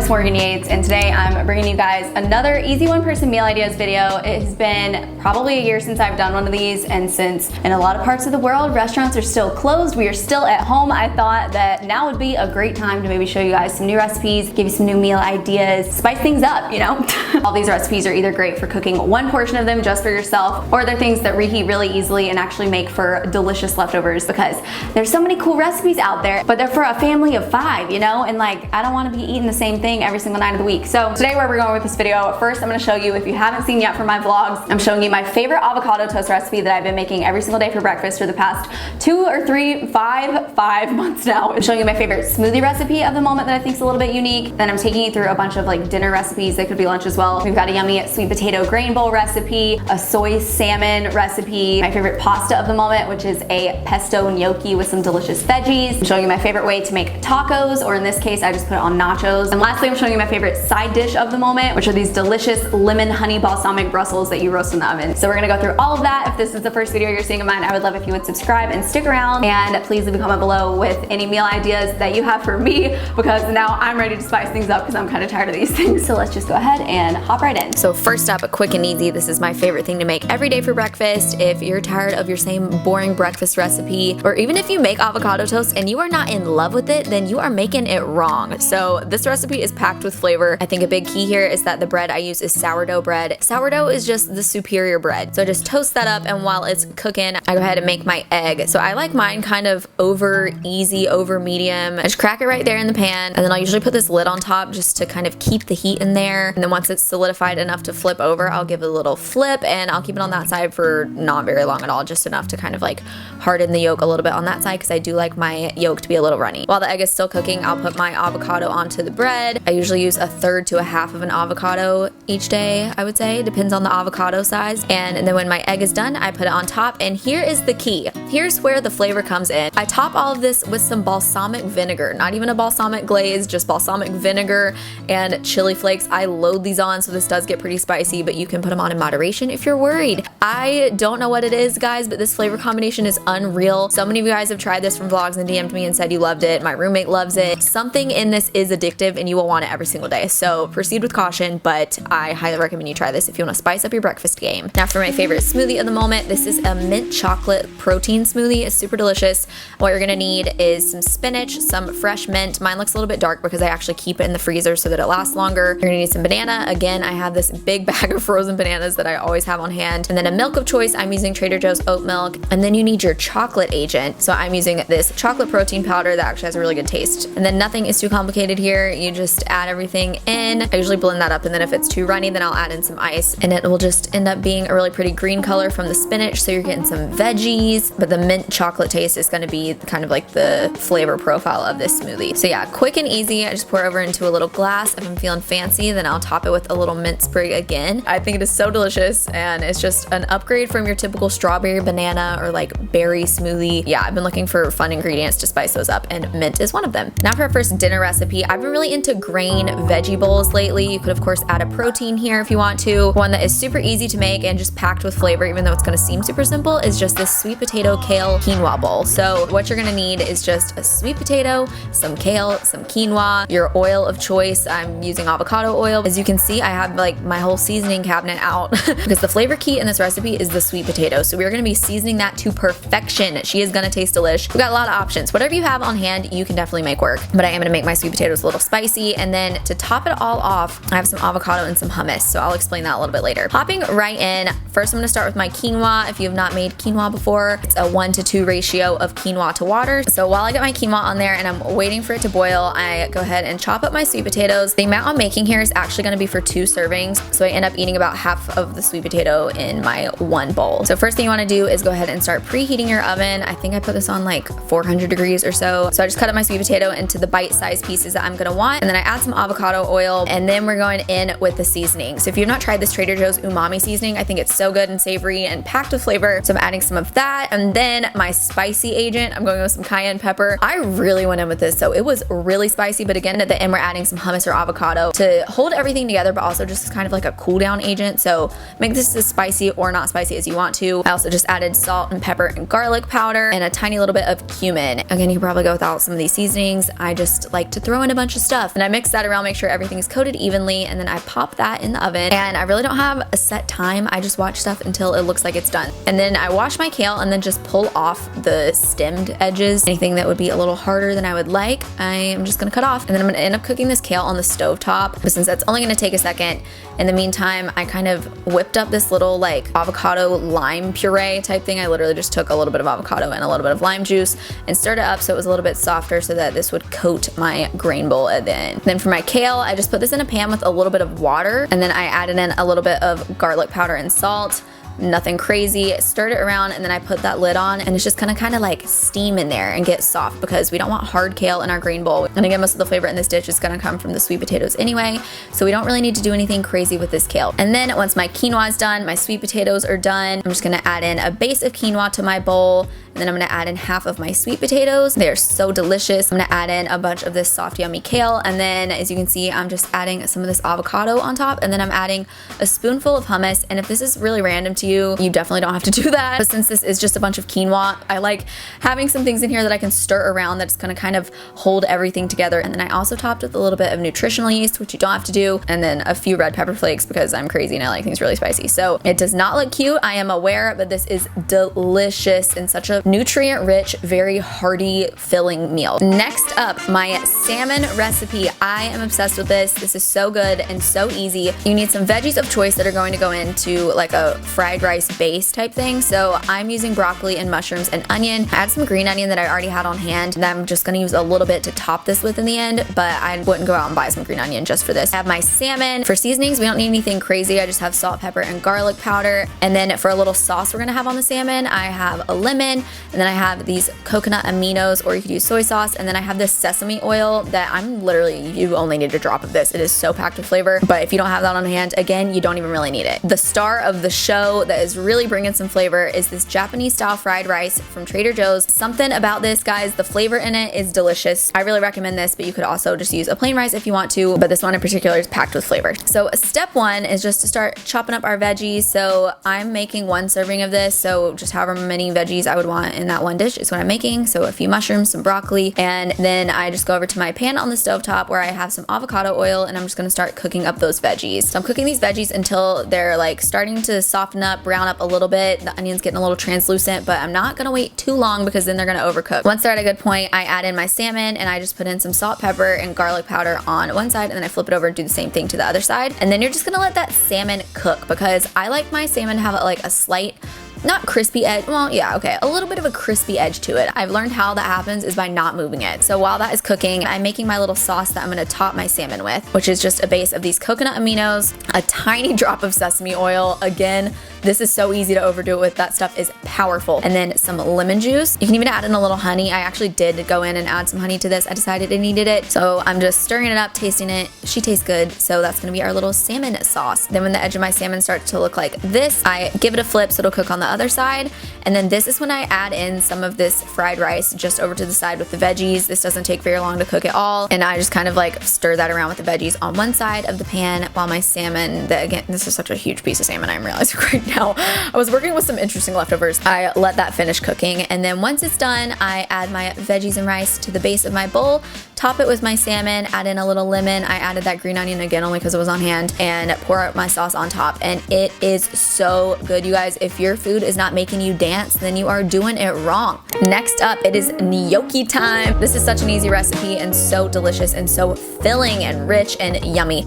it's Morgan Yates, and today I'm bringing you guys another easy one-person meal ideas video. It has been probably a year since I've done one of these, and since in a lot of parts of the world restaurants are still closed, we are still at home, I thought that now would be a great time to maybe show you guys some new recipes, give you some new meal ideas, spice things up, you know? All these recipes are either great for cooking one portion of them just for yourself, or they're things that reheat really easily and actually make for delicious leftovers, because there's so many cool recipes out there, but they're for a family of 5, you know? And like, I don't want to be eating the same thing every single night of the week. So today where we're going with this video, first I'm going to show you, if you haven't seen yet from my vlogs, I'm showing you my favorite avocado toast recipe that I've been making every single day for breakfast for the past 5 months now. I'm showing you my favorite smoothie recipe of the moment that I think is a little bit unique. Then I'm taking you through a bunch of like dinner recipes that could be lunch as well. We've got a yummy sweet potato grain bowl recipe, a soy salmon recipe, my favorite pasta of the moment, which is a pesto gnocchi with some delicious veggies. I'm showing you my favorite way to make tacos, or in this case I just put it on nachos. And lastly, I'm showing you my favorite side dish of the moment, which are these delicious lemon honey balsamic Brussels that you roast in the oven. So we're gonna go through all of that. If this is the first video you're seeing of mine, I would love if you would subscribe and stick around, and please leave a comment below with any meal ideas that you have for me, because now I'm ready to spice things up because I'm kind of tired of these things. So let's just go ahead and hop right in. So first up, a quick and easy, this is my favorite thing to make every day for breakfast. If you're tired of your same boring breakfast recipe, or even if you make avocado toast and you are not in love with it, then you are making it wrong. So this recipe is packed with flavor. I think a big key here is that the bread I use is sourdough bread. Sourdough is just the superior bread. So just toast that up, and while it's cooking, I go ahead and make my egg. So I like mine kind of over easy, over medium. I just crack it right there in the pan, and then I'll usually put this lid on top just to kind of keep the heat in there. And then once it's solidified enough to flip over, I'll give it a little flip, and I'll keep it on that side for not very long at all, just enough to kind of like harden the yolk a little bit on that side, because I do like my yolk to be a little runny. While the egg is still cooking, I'll put my avocado onto the bread. I usually use 1/3 to 1/2 of an avocado each day, I would say. Depends on the avocado size. And then when my egg is done, I put it on top, and here is the key. Here's where the flavor comes in. I top all of this with some balsamic vinegar, not even a balsamic glaze, just balsamic vinegar and chili flakes. I load these on, so this does get pretty spicy, but you can put them on in moderation if you're worried. I don't know what it is, guys, but this flavor combination is unreal. So many of you guys have tried this from vlogs and DM'd me and said you loved it. My roommate loves it. Something in this is addictive, and you will want it every single day. So proceed with caution, but I highly recommend you try this if you want to spice up your breakfast game. Now for my favorite smoothie of the moment, this is a mint chocolate protein smoothie. It's super delicious. What you're gonna need is some spinach, some fresh mint. Mine looks a little bit dark because I actually keep it in the freezer so that it lasts longer. You're gonna need some banana. Again, I have this big bag of frozen bananas that I always have on hand. And then a milk of choice, I'm using Trader Joe's oat milk. And then you need your chocolate agent. So I'm using this chocolate protein powder that actually has a really good taste. And then nothing is too complicated here. You just add everything in. I usually blend that up, and then if it's too runny, then I'll add in some ice, and it will just end up being a really pretty green color from the spinach, so you're getting some veggies, but the mint chocolate taste is gonna be kind of like the flavor profile of this smoothie. So yeah, quick and easy. I just pour it over into a little glass. If I'm feeling fancy, then I'll top it with a little mint sprig again. I think it is so delicious, and it's just an upgrade from your typical strawberry banana or like berry smoothie. Yeah, I've been looking for fun ingredients to spice those up, and mint is one of them. Now for our first dinner recipe, I've been really into grain veggie bowls lately. You could of course add a protein here if you want to. One that is super easy to make and just packed with flavor, even though it's gonna seem super simple, is just this sweet potato kale quinoa bowl. So what you're gonna need is just a sweet potato, some kale, some quinoa, your oil of choice. I'm using avocado oil. As you can see, I have like my whole seasoning cabinet out because the flavor key in this recipe is the sweet potato. So we're gonna be seasoning that to perfection. She is gonna taste delish. We've got a lot of options. Whatever you have on hand, you can definitely make work. But I am gonna make my sweet potatoes a little spicy, and then to top it all off, I have some avocado and some hummus. So I'll explain that a little bit later. Hopping right in, first I'm gonna start with my quinoa. If you have not made quinoa before, it's a 1:2 ratio of quinoa to water. So while I get my quinoa on there and I'm waiting for it to boil, I go ahead and chop up my sweet potatoes. The amount I'm making here is actually gonna be for 2 servings. So I end up eating about half of the sweet potato in my one bowl. So first thing you wanna do is go ahead and start preheating your oven. I think I put this on like 400 degrees or so. So I just cut up my sweet potato into the bite-sized pieces that I'm gonna want. And then I add some avocado oil, and then we're going in with the seasoning. So if you've not tried this Trader Joe's umami seasoning, I think it's so good and savory and packed with flavor. So I'm adding some of that. And then my spicy agent, I'm going with some cayenne pepper. I really went in with this, so it was really spicy. But again, at the end, we're adding some hummus or avocado to hold everything together, but also just kind of like a cool down agent. So make this as spicy or not spicy as you want to. I also just added salt and pepper and garlic powder and a tiny little bit of cumin. Again, you can probably go without some of these seasonings. I just like to throw in a bunch of stuff. And I mix that around, make sure everything's coated evenly, and then I pop that in the oven. And I really don't have a set time. I just watch stuff until it looks like it's done. And then I wash my kale and then just pull off the stemmed edges. Anything that would be a little harder than I would like, I am just gonna cut off. And then I'm gonna end up cooking this kale on the stove top. But since that's only gonna take a second, in the meantime, I kind of whipped up this little like avocado lime puree type thing. I literally just took a little bit of avocado and a little bit of lime juice and stirred it up so it was a little bit softer so that this would coat my grain bowl at the end. Then for my kale, I just put this in a pan with a little bit of water, and then I added in a little bit of garlic powder and salt. Nothing crazy, stirred it around, and then I put that lid on, and it's just gonna kind of like steam in there and get soft because we don't want hard kale in our grain bowl. And again, most of the flavor in this dish is gonna come from the sweet potatoes anyway, so we don't really need to do anything crazy with this kale. And then once my quinoa is done, my sweet potatoes are done, I'm just gonna add in a base of quinoa to my bowl, and then I'm gonna add in half of my sweet potatoes. They're so delicious. I'm gonna add in a bunch of this soft, yummy kale, and then as you can see, I'm just adding some of this avocado on top, and then I'm adding a spoonful of hummus. And if this is really random to you, you definitely don't have to do that. But since this is just a bunch of quinoa, I like having some things in here that I can stir around that's gonna kind of hold everything together. And then I also topped with a little bit of nutritional yeast, which you don't have to do, and then a few red pepper flakes because I'm crazy and I like things really spicy. So it does not look cute, I am aware, but this is delicious and such a nutrient-rich, very hearty, filling meal. Next up, my salmon recipe. I am obsessed with this. This is so good and so easy. You need some veggies of choice that are going to go into like a fried rice base type thing. So I'm using broccoli and mushrooms and onion. I had some green onion that I already had on hand that I'm just gonna use a little bit to top this with in the end, but I wouldn't go out and buy some green onion just for this. I have my salmon. For seasonings, we don't need anything crazy. I just have salt, pepper, and garlic powder. And then for a little sauce we're gonna have on the salmon, I have a lemon, and then I have these coconut aminos, or you could use soy sauce, and then I have this sesame oil that I'm literally, you only need a drop of this. It is so packed with flavor, but if you don't have that on hand, again, you don't even really need it. The star of the show that is really bringing some flavor is this Japanese style fried rice from Trader Joe's. Something about this, guys, the flavor in it is delicious. I really recommend this, but you could also just use a plain rice if you want to, but this one in particular is packed with flavor. So step one is just to start chopping up our veggies. So I'm making 1 serving of this, so just however many veggies I would want in that one dish is what I'm making. So a few mushrooms, some broccoli, and then I just go over to my pan on the stovetop where I have some avocado oil, and I'm just gonna start cooking up those veggies. So I'm cooking these veggies until they're like starting to soften up, brown up a little bit. The onion's getting a little translucent, but I'm not gonna wait too long because then they're gonna overcook. Once they're at a good point, I add in my salmon, and I just put in some salt, pepper, and garlic powder on one side, and then I flip it over and do the same thing to the other side. And then you're just gonna let that salmon cook because I like my salmon to have like a slight, not crispy edge, well, yeah, okay, a little bit of a crispy edge to it. I've learned how that happens is by not moving it. So while that is cooking, I'm making my little sauce that I'm gonna top my salmon with, which is just a base of these coconut aminos, a tiny drop of sesame oil. Again, this is so easy to overdo it with. That stuff is powerful. And then some lemon juice. You can even add in a little honey. I actually did go in and add some honey to this. I decided I needed it. So I'm just stirring it up, tasting it. She tastes good. So that's gonna be our little salmon sauce. Then when the edge of my salmon starts to look like this, I give it a flip so it'll cook on the other side. And then this is when I add in some of this fried rice just over to the side with the veggies. This doesn't take very long to cook at all. And I just kind of like stir that around with the veggies on one side of the pan while my salmon, again, this is such a huge piece of salmon I'm realizing right now. I was working with some interesting leftovers. I let that finish cooking. And then once it's done, I add my veggies and rice to the base of my bowl, top it with my salmon, add in a little lemon. I added that green onion again only because it was on hand, and pour out my sauce on top. And it is so good, you guys. If your food is not making you dance, then you are doing it wrong. Next up, it is gnocchi time. This is such an easy recipe and so delicious and so filling and rich and yummy.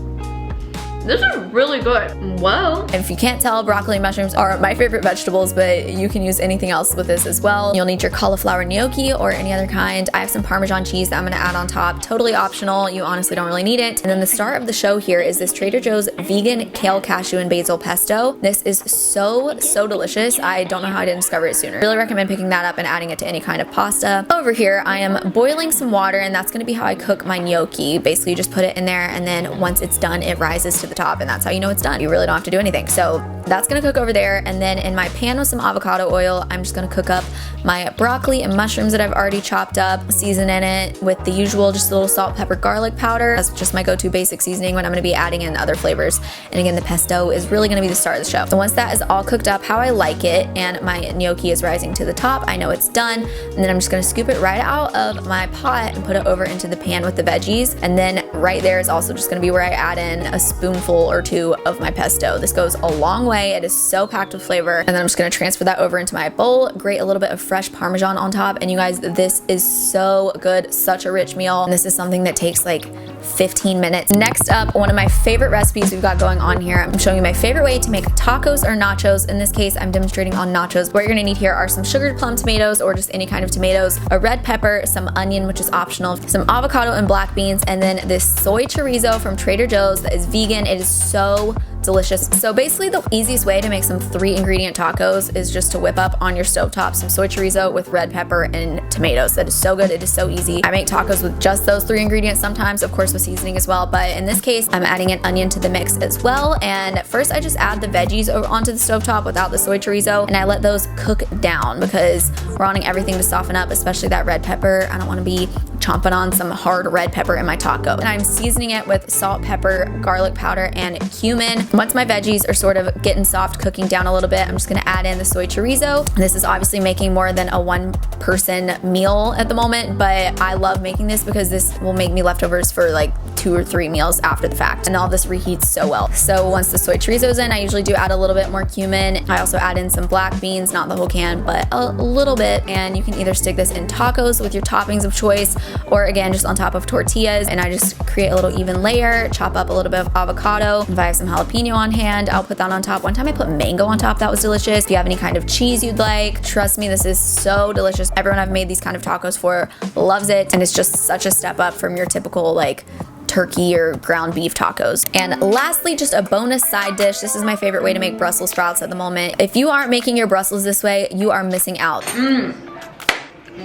This is really good. Whoa. If you can't tell, broccoli and mushrooms are my favorite vegetables, but you can use anything else with this as well. You'll need your cauliflower gnocchi or any other kind. I have some Parmesan cheese that I'm gonna add on top. Totally optional. You honestly don't really need it. And then the star of the show here is this Trader Joe's vegan kale, cashew, and basil pesto. This is so delicious. I don't know how I didn't discover it sooner. Really recommend picking that up and adding it to any kind of pasta. Over here, I am boiling some water, and that's gonna be how I cook my gnocchi. Basically, you just put it in there, and then once it's done, it rises to the top, and that's how you know it's done. You really don't have to do anything. So that's gonna cook over there. And then in my pan with some avocado oil, I'm just gonna cook up my broccoli and mushrooms that I've already chopped up, season in it with the usual, just a little salt, pepper, garlic powder. That's just my go-to basic seasoning when I'm gonna be adding in other flavors. And again, the pesto is really gonna be the star of the show. So once that is all cooked up how I like it and my gnocchi is rising to the top, I know it's done. And then I'm just gonna scoop it right out of my pot and put it over into the pan with the veggies. And then right there is also just gonna be where I add in a spoonful or two of my pesto. This goes a long way. It is so packed with flavor. And then I'm just gonna transfer that over into my bowl, grate a little bit of fresh Parmesan on top. And you guys, this is so good, such a rich meal. And this is something that takes like 15 minutes. Next up, one of my favorite recipes we've got going on here. I'm showing you my favorite way to make tacos or nachos. In this case, I'm demonstrating on nachos. What you're gonna need here are some sugared plum tomatoes or just any kind of tomatoes, a red pepper, some onion, which is optional, some avocado and black beans, and then this soy chorizo from Trader Joe's that is vegan. It is so delicious. So basically the easiest way to make some 3-ingredient tacos is just to whip up on your stovetop some soy chorizo with red pepper and tomatoes. That is so good. It is so easy. I make tacos with just those 3 ingredients sometimes, of course with seasoning as well, but in this case I'm adding an onion to the mix as well. And first I just add the veggies onto the stovetop without the soy chorizo, and I let those cook down because we're wanting everything to soften up, especially that red pepper. I don't want to be chomping on some hard red pepper in my taco. And I'm seasoning it with salt, pepper, garlic powder, and cumin. Once my veggies are sort of getting soft, cooking down a little bit, I'm just gonna add in the soy chorizo. This is obviously making more than a 1-person meal at the moment, but I love making this because this will make me leftovers for like 2 or 3 meals after the fact. And all this reheats so well. So once the soy chorizo is in, I usually do add a little bit more cumin. I also add in some black beans, not the whole can, but a little bit. And you can either stick this in tacos with your toppings of choice, or again, just on top of tortillas. And I just create a little even layer, chop up a little bit of avocado. If I have some jalapeno on hand, I'll put that on top. One time I put mango on top, that was delicious. If you have any kind of cheese you'd like, trust me, this is so delicious. Everyone I've made these kind of tacos for loves it. And it's just such a step up from your typical like turkey or ground beef tacos. And lastly, just a bonus side dish. This is my favorite way to make Brussels sprouts at the moment. If you aren't making your Brussels this way, you are missing out.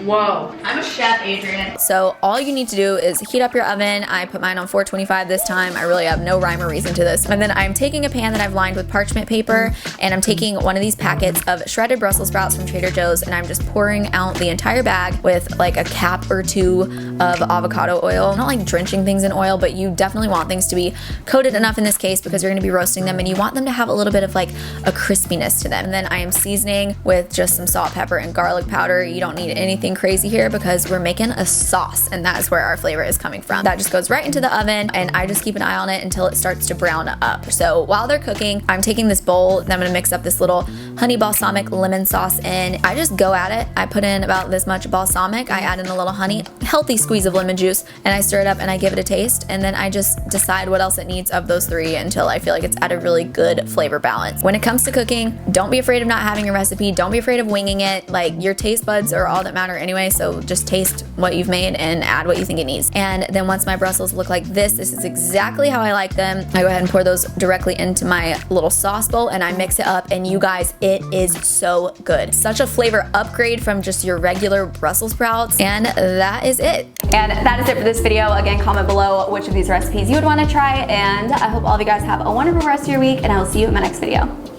Whoa, I'm a chef, Adrian. So all you need to do is heat up your oven. I put mine on 425 this time. I really have no rhyme or reason to this. And then I'm taking a pan that I've lined with parchment paper, and I'm taking one of these packets of shredded Brussels sprouts from Trader Joe's, and I'm just pouring out the entire bag with like a cap or 2 of avocado oil. I'm not like drenching things in oil, but you definitely want things to be coated enough in this case because you're gonna be roasting them and you want them to have a little bit of like a crispiness to them. And then I am seasoning with just some salt, pepper, and garlic powder. You don't need anything crazy here because we're making a sauce, and that's where our flavor is coming from. That just goes right into the oven, and I just keep an eye on it until it starts to brown up. So while they're cooking, I'm taking this bowl and I'm gonna mix up this little honey balsamic lemon sauce in. I just go at it. I put in about this much balsamic, I add in a little honey, healthy squeeze of lemon juice, and I stir it up and I give it a taste, and then I just decide what else it needs of those 3 until I feel like it's at a really good flavor balance. When it comes to cooking, don't be afraid of not having a recipe. Don't be afraid of winging it. Like, your taste buds are all that matter anyway, so just taste what you've made and add what you think it needs. And then once my Brussels look like this is exactly how I like them. I go ahead and pour those directly into my little sauce bowl and I mix it up, and you guys, it is so good. Such a flavor upgrade from just your regular Brussels sprouts, and that is it. And that is it for this video. Again, comment below which of these recipes you would want to try, and I hope all of you guys have a wonderful rest of your week, and I will see you in my next video.